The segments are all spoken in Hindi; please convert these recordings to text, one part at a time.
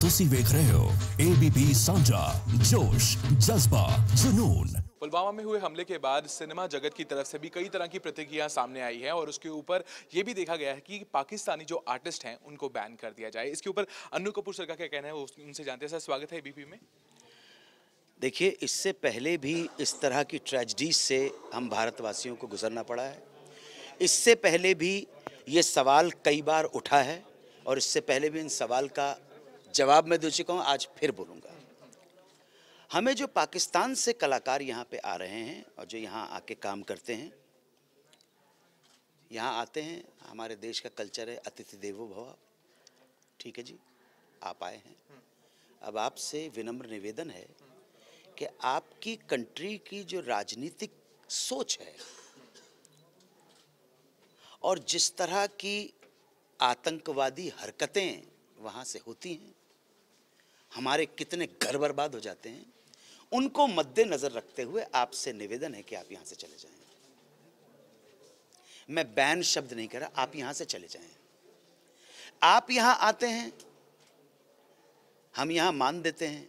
ਤੁਸੀਂ ਵੇਖ ਰਹੇ ਹੋ ABP ਸਾਂਝਾ जोश जज्बा जुनून। पुलवामा में हुए हमले के बाद सिनेमा जगत की तरफ से भी कई तरह की प्रतिक्रिया सामने आई है और उसके ऊपर ये भी देखा गया है कि पाकिस्तानी जो आर्टिस्ट हैं उनको बैन कर दिया जाए। इसके ऊपर अन्नू कपूर सर का क्या कहना है, वो उनसे जानते हैं। सर, स्वागत है ABP में। देखिए, इससे पहले भी इस तरह की ट्रेजेडीज से हम भारतवासियों को गुजरना पड़ा है। इससे पहले भी ये सवाल कई बार उठा है और इससे पहले भी इन सवाल का जवाब मैं दे चुका हूँ, आज फिर बोलूँगा। हमें जो पाकिस्तान से कलाकार यहाँ पे आ रहे हैं और जो यहाँ आके काम करते हैं, यहाँ आते हैं, हमारे देश का कल्चर है अतिथि देवो भव। ठीक है जी, आप आए हैं। अब आपसे विनम्र निवेदन है कि आपकी कंट्री की जो राजनीतिक सोच है और जिस तरह की आतंकवादी हरकतें वहाँ से होती हैं, हमारे कितने घर बर्बाद हो जाते हैं, उनको मद्देनजर रखते हुए आपसे निवेदन है कि आप यहाँ से चले जाएं। मैं बैन शब्द नहीं कह रहा, आप यहाँ से चले जाएं। आप यहाँ आते हैं, हम यहाँ मान देते हैं,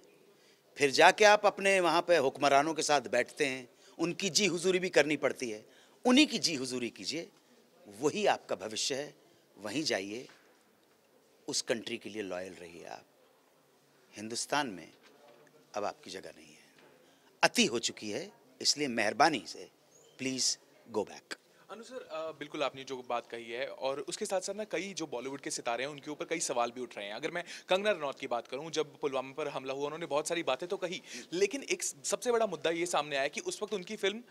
फिर जाके आप अपने वहाँ पे हुक्मरानों के साथ बैठते हैं, उनकी जी हुजूरी भी करनी पड़ती है। उन्हीं की जी हुजूरी कीजिए, वही आपका भविष्य है। वहीं जाइए, उस कंट्री के लिए लॉयल रहिए। आप हिंदुस्तान में अब आपकी जगह नहीं है, अति हो चुकी है, इसलिए मेहरबानी से please go back. Anu sir, बिल्कुल आपने जो बात कही है और उसके साथ साथ ना कई जो बॉलीवुड के सितारे हैं उनके ऊपर कई सवाल भी उठ रहे हैं। अगर मैं कंगना रनौत की बात करूं, जब पुलवामा पर हमला हुआ उन्होंने बहुत सारी बातें तो कही, लेकिन एक सबसे बड़ा मुद्दा ये सामने आया कि उस वक्त उनकी फिल्म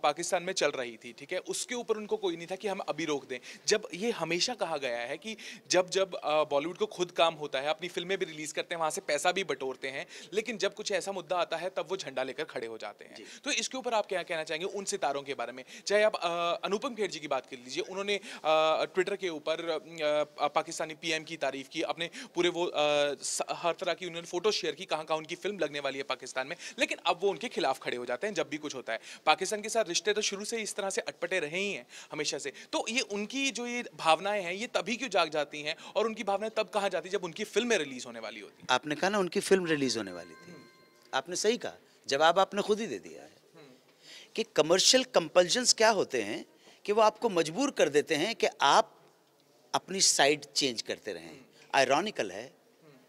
पाकिस्तान में चल रही थी, ठीक है, उसके ऊपर उनको कोई नहीं था कि हम अभी रोक दें। जब ये हमेशा कहा गया है कि जब जब बॉलीवुड को खुद काम होता है, अपनी फिल्में भी रिलीज करते हैं, वहां से पैसा भी बटोरते हैं, लेकिन जब कुछ ऐसा मुद्दा आता है तब वो झंडा लेकर खड़े हो जाते हैं। तो इसके ऊपर आप क्या कहना चाहेंगे उन सितारों के बारे में? चाहे आप अनुपम खेर जी की बात कर लीजिए, उन्होंने ट्विटर के ऊपर पाकिस्तानी PM की तारीफ की, अपने पूरे वो हर तरह की उन्होंने फोटो शेयर की, कहाँ कहाँ उनकी फिल्म लगने वाली है पाकिस्तान में, लेकिन अब वो उनके खिलाफ खड़े हो जाते हैं जब भी कुछ होता है। पाकिस्तान के रिश्ते तो शुरू से इस तरह से अटपटे रहे ही हैं हमेशा से। तो ये उनकी जो ये भावनाएं हैं, ये तभी क्यों जाग जाती हैं और उनकी भावनाएं तब कहाँ जाती जब उनकी फिल्में रिलीज होने वाली होती? आपने कहा ना उनकी फिल्म रिलीज होने वाली थी, आपने सही कहा, जवाब आपने खुद ही दे दिया है कि कमर्शियल कंपल्जन्स क्या होते हैं कि वो आपको मजबूर कर देते हैं कि आप अपनी साइड चेंज करते रहें। आयरॉनिकल है,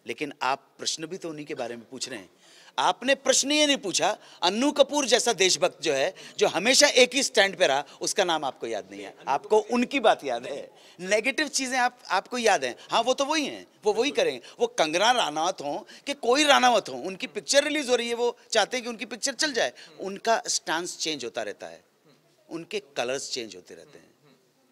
लेकिन आप प्रश्न भी तो उन्हीं के बारे में पूछ रहे हैं। आपने प्रश्न ये नहीं पूछा, अन्नू कपूर जैसा देशभक्त जो है, जो हमेशा एक ही स्टैंड पे रहा, उसका नाम आपको याद नहीं है। आपको उनकी बात याद है, नेगेटिव चीजें आपको याद हैं। हाँ, वो तो वही हैं, वो वही करेंगे। वो कंगना राणावत हो कि कोई राणावत हो, उनकी पिक्चर रिलीज हो रही है, वो चाहते हैं कि उनकी पिक्चर चल जाए। उनका स्टांस चेंज होता रहता है, उनके कलर्स चेंज होते रहते हैं,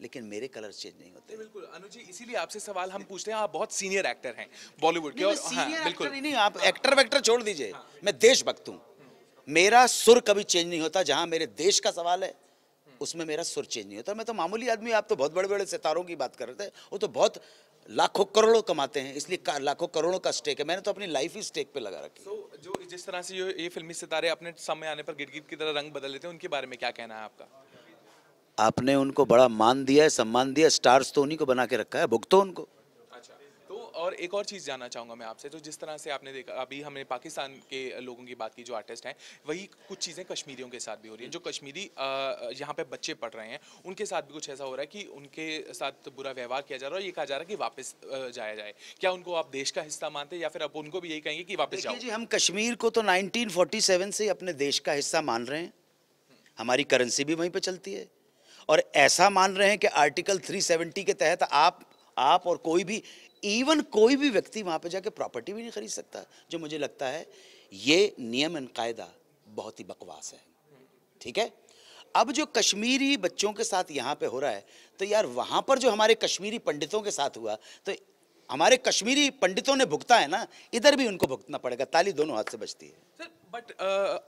लेकिन मेरे कलर चेंज नहीं होते। बिल्कुल अनु जी, इसीलिए आपसे सवाल हम पूछते हैं। आप बहुत सीनियर एक्टर हैं बॉलीवुड के, और सीनियर बिल्कुल एक्टर नहीं, आप एक्टर वेक्टर छोड़ दीजिए, मैं देशभक्त हूँ। मेरा सुर कभी चेंज नहीं होता। जहाँ मेरे देश का सवाल है उसमें मेरा सुर चेंज नहीं होता। मैं तो मामूली आदमी, आप तो बहुत बड़े बड़े सितारों की बात कर रहे थे, वो तो बहुत लाखों करोड़ों कमाते हैं, इसलिए लाखों करोड़ों का स्टेक है। मैंने तो अपनी लाइफ ही स्टेक पे लगा रखी। तो जो जिस तरह से ये फिल्मी सितारे अपने समय आने पर गिरगिट की तरह रंग बदल लेते हैं, उनके बारे में क्या कहना है आपका? आपने उनको बड़ा मान दिया है, सम्मान दिया, स्टार्स तो उन्हीं को बना के रखा है, भुगतो उनको। अच्छा, तो और एक और चीज़ जानना चाहूँगा मैं आपसे। तो जिस तरह से आपने देखा, अभी हमने पाकिस्तान के लोगों की बात की जो आर्टिस्ट हैं, वही कुछ चीज़ें कश्मीरियों के साथ भी हो रही हैं। जो कश्मीरी यहाँ पे बच्चे पढ़ रहे हैं, उनके साथ भी कुछ ऐसा हो रहा है कि उनके साथ बुरा व्यवहार किया जा रहा है और ये कहा जा रहा है कि वापस जाया जाए। क्या उनको आप देश का हिस्सा मानते हैं या फिर आप उनको भी यही कहेंगे कि वापस जाओ? जी, हम कश्मीर को तो 1947 से अपने देश का हिस्सा मान रहे हैं, हमारी करेंसी भी वहीं पे चलती है, और ऐसा मान रहे हैं कि आर्टिकल 370 के तहत आप और कोई भी, इवन कोई भी व्यक्ति वहाँ पे जाके प्रॉपर्टी भी नहीं खरीद सकता। जो मुझे लगता है ये नियम एंड कायदा बहुत ही बकवास है। ठीक है, अब जो कश्मीरी बच्चों के साथ यहाँ पे हो रहा है, तो यार वहाँ पर जो हमारे कश्मीरी पंडितों के साथ हुआ, तो हमारे कश्मीरी पंडितों ने भुगता है ना, इधर भी उनको भुगतना पड़ेगा। ताली दोनों हाथ से बजती है। सर, बट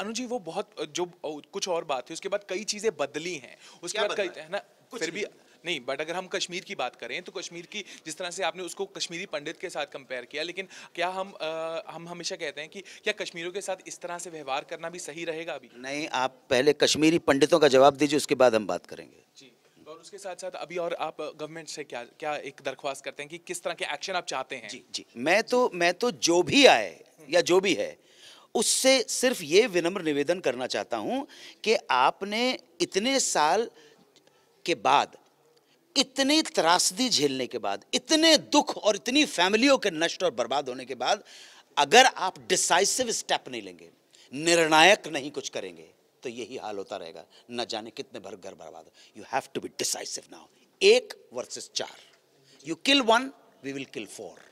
अनु जी, वो बहुत जो कुछ और बात थी, उसके बाद कई चीजें बदली हैं, उसके बाद कई है ना, फिर भी नहीं। बट अगर हम कश्मीर की बात करें तो कश्मीर की जिस तरह से आपने उसको कश्मीरी पंडित के साथ कंपेयर किया, लेकिन क्या हम हमेशा कहते हैं कि क्या कश्मीरियों के साथ इस तरह से व्यवहार करना भी सही रहेगा? अभी नहीं, आप पहले कश्मीरी पंडितों का जवाब दीजिए, उसके बाद हम बात करेंगे। जी, और उसके साथ साथ अभी और आप गवर्नमेंट से क्या क्या एक दरख्वास्त करते हैं कि किस तरह के एक्शन आप चाहते हैं? जी जी, मैं तो जो भी आए या जो भी है उससे सिर्फ ये विनम्र निवेदन करना चाहता हूं कि आपने इतने साल के बाद, इतनी त्रासदी झेलने के बाद, इतने दुख और इतनी फैमिलियों के नष्ट और बर्बाद होने के बाद, अगर आप डिसाइसिव स्टेप नहीं लेंगे, निर्णायक नहीं कुछ करेंगे, तो यही हाल होता रहेगा, न जाने कितने भर घर बर्बाद हो। You have to be decisive now. 1 versus 4, you kill 1, we will kill 4।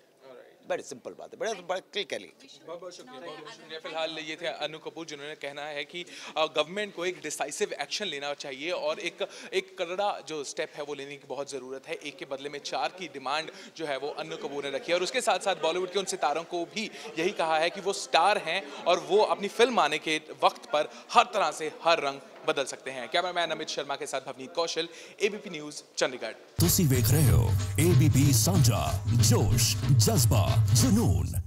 बड़ी सिंपल बात है, बड़ा क्लिकली। बहुत बहुत शुक्रिया। फिलहाल ये थे अनु कपूर, जिन्होंने कहना है कि गवर्नमेंट को एक डिसाइसिव एक्शन लेना चाहिए और एक करड़ा जो स्टेप है वो लेने की बहुत ज़रूरत है। 1 के बदले में 4 की डिमांड जो है वो अनु कपूर ने रखी है। और उसके साथ साथ बॉलीवुड के उन सितारों को भी यही कहा है कि वो स्टार हैं और वो अपनी फिल्म आने के वक्त पर हर तरह से हर रंग बदल सकते हैं। कैमरामैन अमित शर्मा के साथ भवनीत कौशल, ABP न्यूज़, चंडीगढ़। ਤੁਸੀਂ ਵੇਖ ਰਹੇ ਹੋ ABP ਸਾਂਝਾ, ਜੋਸ਼, ਜਜ਼ਬਾ, ਜਨੂਨ।